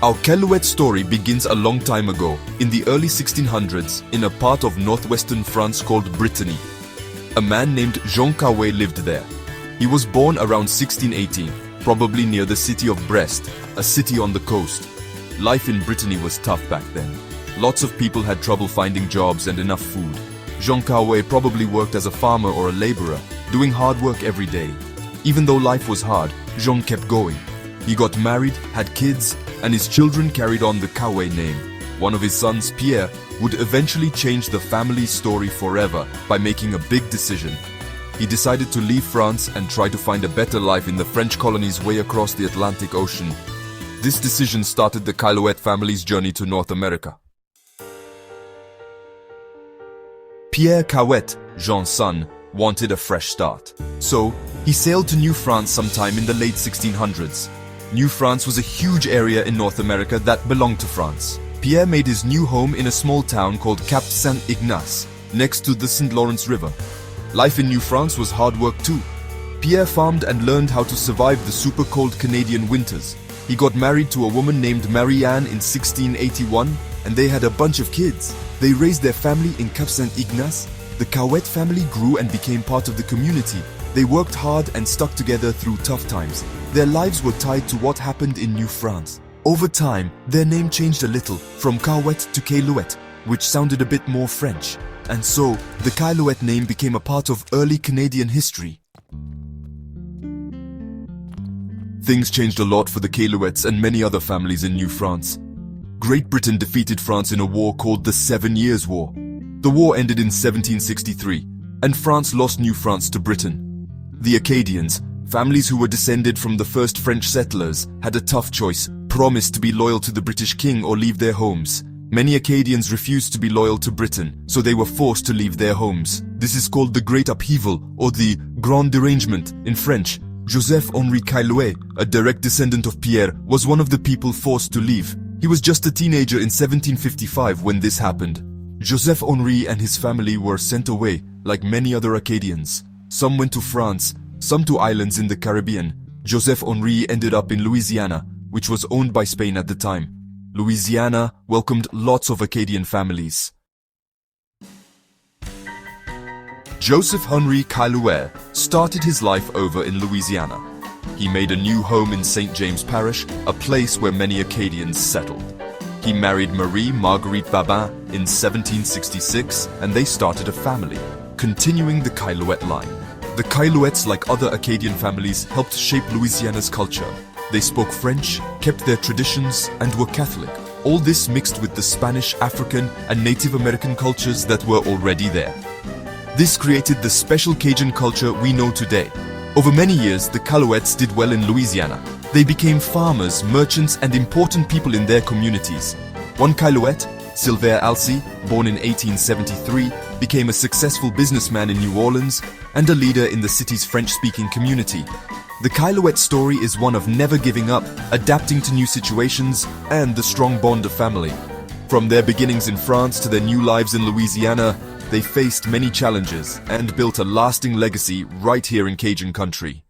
Our Caillouette story begins a long time ago, in the early 1600s, in a part of northwestern France called Brittany. A man named Jean Caillouette lived there. He was born around 1618, probably near the city of Brest, a city on the coast. Life in Brittany was tough back then. Lots of people had trouble finding jobs and enough food. Jean Caillouette probably worked as a farmer or a laborer, doing hard work every day. Even though life was hard, Jean kept going. He got married, had kids, and his children carried on the Caillouette name. One of his sons, Pierre, would eventually change the family's story forever by making a big decision. He decided to leave France and try to find a better life in the French colonies way across the Atlantic Ocean. This decision started the Caillouette family's journey to North America. Pierre Caillouette, Jean's son, wanted a fresh start. So, he sailed to New France sometime in the late 1600s. New France was a huge area in North America that belonged to France. Pierre made his new home in a small town called Cap Saint-Ignace, next to the St. Lawrence River. Life in New France was hard work too. Pierre farmed and learned how to survive the super cold Canadian winters. He got married to a woman named Marie-Anne in 1681, and they had a bunch of kids. They raised their family in Cap Saint-Ignace. The Caillouette family grew and became part of the community. They worked hard and stuck together through tough times. Their lives were tied to what happened in New France. Over time, their name changed a little, from Caillouette to Caillouette, which sounded a bit more French. And so, the Caillouette name became a part of early Canadian history. Things changed a lot for the Caillouettes and many other families in New France. Great Britain defeated France in a war called the 7 Years' War. The war ended in 1763, and France lost New France to Britain. The Acadians, families who were descended from the first French settlers, had a tough choice: promise to be loyal to the British king or leave their homes. Many Acadians refused to be loyal to Britain, so they were forced to leave their homes. This is called the Great Upheaval, or the Grand Derangement in French. Joseph-Henri Caillouette, a direct descendant of Pierre, was one of the people forced to leave. He was just a teenager in 1755 when this happened. Joseph-Henri and his family were sent away, like many other Acadians. Some went to France, some to islands in the Caribbean. Joseph-Henri ended up in Louisiana, which was owned by Spain at the time. Louisiana welcomed lots of Acadian families. Joseph-Henri Caillouette started his life over in Louisiana. He made a new home in St. James Parish, a place where many Acadians settled. He married Marie Marguerite Babin in 1766, and they started a family, continuing the Caillouette line. The Caillouettes, like other Acadian families, helped shape Louisiana's culture. They spoke French, kept their traditions, and were Catholic. All this mixed with the Spanish, African, and Native American cultures that were already there. This created the special Cajun culture we know today. Over many years, the Caillouettes did well in Louisiana. They became farmers, merchants, and important people in their communities. One Caillouette, Sylvain Alcy, born in 1873, became a successful businessman in New Orleans and a leader in the city's French-speaking community. The Caillouette story is one of never giving up, adapting to new situations, and the strong bond of family. From their beginnings in France to their new lives in Louisiana, they faced many challenges and built a lasting legacy right here in Cajun country.